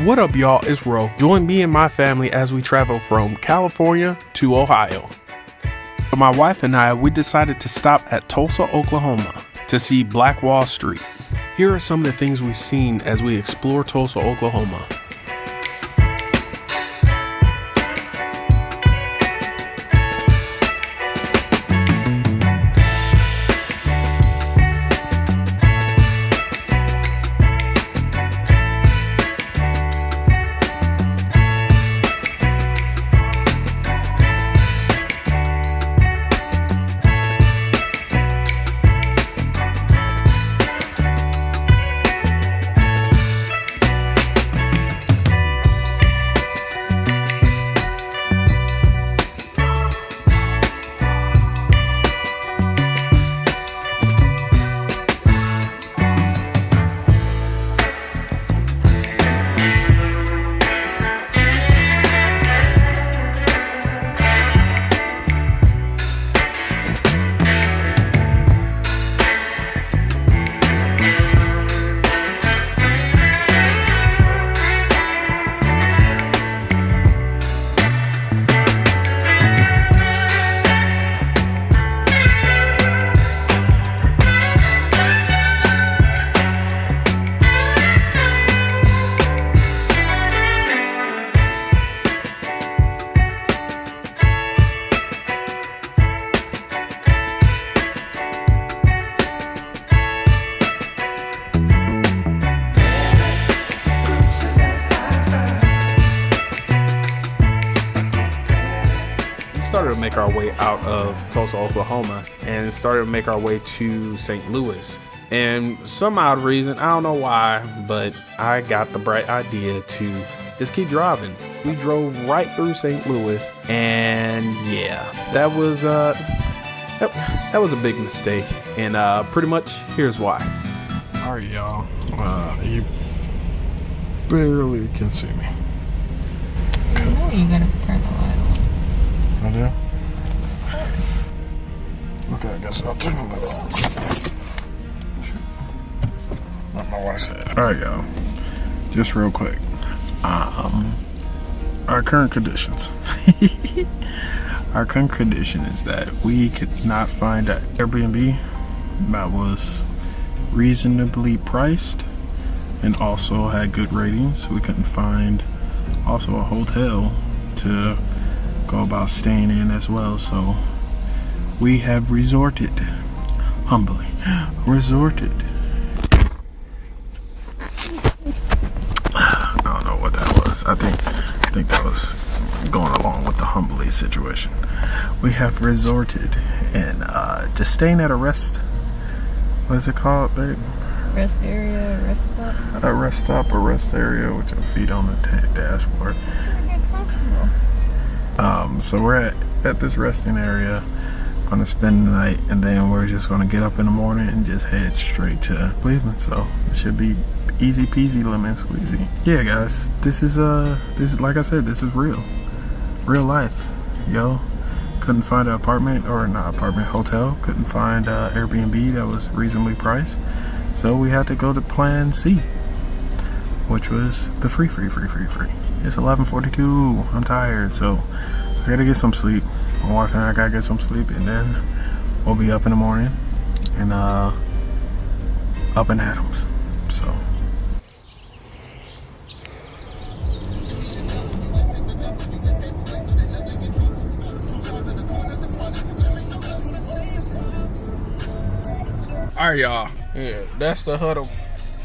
What up, y'all? It's Ro. Join me and my family as we travel from California to Ohio. My wife and I, we decided to stop at Tulsa, Oklahoma to see Black Wall Street. Here are some of the things we've seen as we explore Tulsa, Oklahoma. Started to make our way out of Tulsa, Oklahoma, and started to make our way to St. Louis. And some odd reason, I don't know why, but I got the bright idea to just keep driving. We drove right through St. Louis, and yeah, that was a big mistake. And pretty much here's why. All right, y'all. You barely can see me. You know you gotta turn the light on. I do? Okay, I guess I'll turn the light on. What my wife said. Alright, y'all. Just real quick. Our current conditions. Our current condition is that we could not find an Airbnb that was reasonably priced and also had good ratings. We couldn't find also a hotel to go about staying in as well, so we have humbly resorted. I don't know what that was. I think that was going along with the humbly situation. We have resorted and just staying at a rest. What is it called, babe? Rest area, rest stop. A rest stop, a rest area with your feet on the dashboard. Get comfortable. So we're at this resting area, gonna spend the night, and then we're just gonna get up in the morning and just head straight to Cleveland. So it should be easy peasy lemon squeezy. Yeah, guys, this is like I said, this is real life, yo. Couldn't find an apartment, or not apartment, hotel. Couldn't find a Airbnb that was reasonably priced, so we had to go to Plan C, which was the free. It's 11:42. I'm tired, so I gotta get some sleep. My wife and I gotta get some sleep, and then we'll be up in the morning and up in Adams. So. All right, y'all. Yeah, that's the Huddle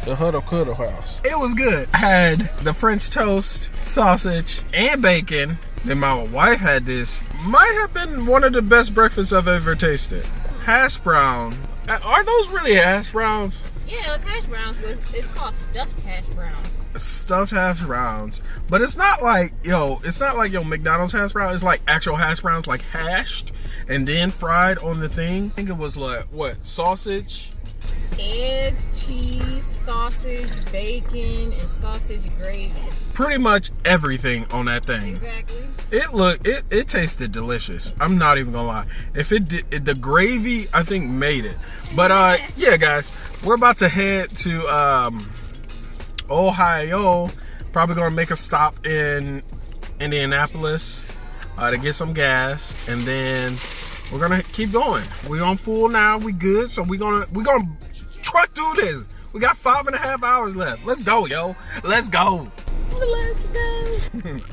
Cuddle House. It was good. I had the French toast, sausage, and bacon. Then my wife had this. Might have been one of the best breakfasts I've ever tasted. Hash brown. Are those really hash browns? Yeah, it's hash browns, but it's called stuffed hash browns. Stuffed hash browns. But it's not like your McDonald's hash brown. It's like actual hash browns, like hashed and then fried on the thing. I think it was like, what, sausage? Eggs, cheese, sausage, bacon, and sausage gravy. Pretty much everything on that thing. Exactly. It tasted delicious. I'm not even gonna lie. If it did, the gravy, I think, made it. But yeah, guys, we're about to head to Ohio. Probably gonna make a stop in Indianapolis to get some gas, and then we're gonna keep going. We on full now. We good. So we gonna truck through this. We got 5.5 hours left. Let's go, yo. Let's go. Let's go.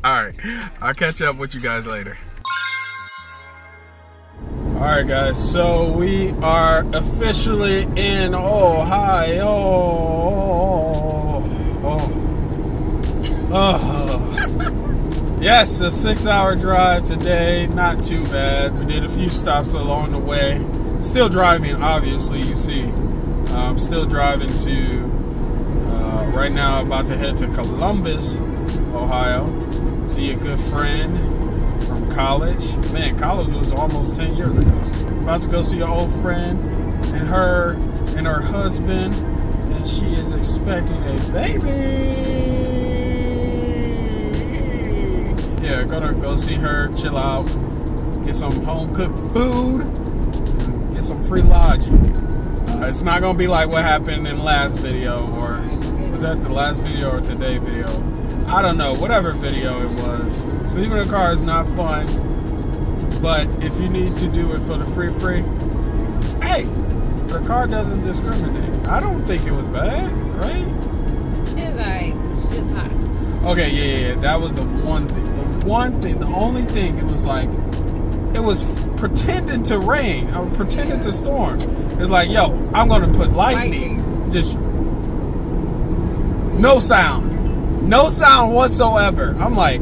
All right. I'll catch up with you guys later. All right, guys. So we are officially in Ohio. Yes, a 6-hour drive today. Not too bad. We did a few stops along the way. Still driving, obviously, you see. I'm still driving to, right now, about to head to Columbus, Ohio. See a good friend from college. Man, college was almost 10 years ago. About to go see an old friend and her husband, and she is expecting a baby. Yeah, gonna go see her, chill out, get some home cooked food, and get some free lodging. It's not gonna be like what happened in the last video, or was that the last video or today video? I don't know, whatever video it was. Sleeping in a car is not fun, but if you need to do it for the free, hey, the car doesn't discriminate. I don't think it was bad, right? It's alright. It's hot. Okay, yeah, that was the one thing. The only thing, it was like, it was pretending to rain or pretending to storm. It's like, yo, I'm gonna put lightning. Just no sound whatsoever. I'm like,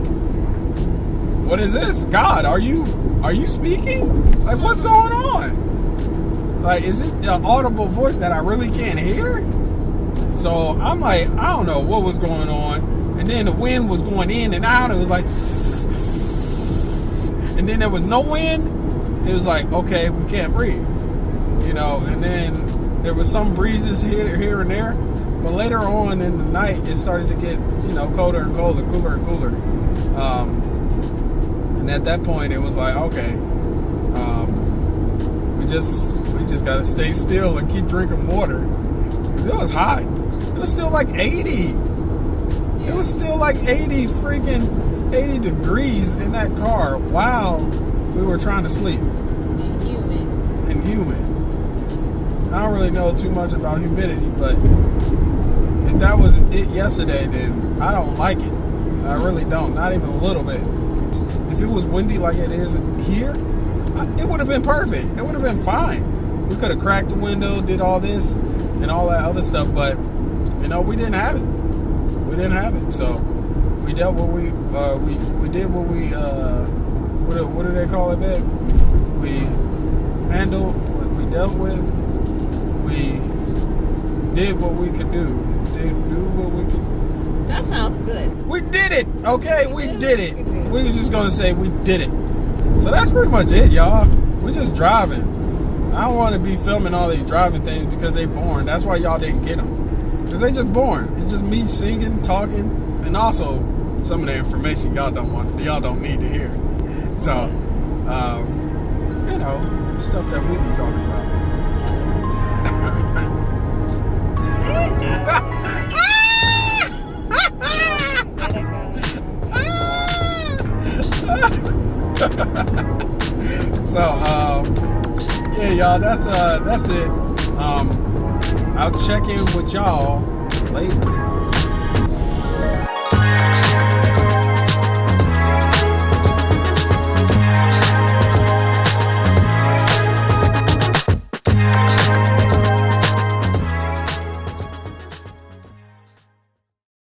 what is this? God, are you speaking? Like, what's going on? Like, is it an audible voice that I really can't hear? So I'm like, I don't know what was going on. And then the wind was going in and out. It was like, and then there was no wind. It was like, okay, we can't breathe, you know. And then there was some breezes here and there, but later on in the night, it started to get, you know, colder and colder, cooler and cooler. And at that point, it was like, okay, we just gotta stay still and keep drinking water. 'Cause it was hot. It was still like 80. It was still like 80 degrees in that car while we were trying to sleep. And humid. I don't really know too much about humidity, but if that was it yesterday, then I don't like it. I really don't. Not even a little bit. If it was windy like it is here, it would have been perfect. It would have been fine. We could have cracked the window, did all this and all that other stuff, but you know, we didn't have it. We didn't have it, so we dealt what we did what we what do they call it back? We handled what we dealt with. We did what we could do. Do what we could. That sounds good. We did it. Okay, we did it. We were just gonna say we did it. So that's pretty much it, y'all. We're just driving. I don't want to be filming all these driving things because they boring. That's why y'all didn't get them. Because they just boring. It's just me singing, talking, and also some of the information y'all don't need to hear. So, you know, stuff that we be talking about. So, yeah, y'all, that's it. I'll check in with y'all later.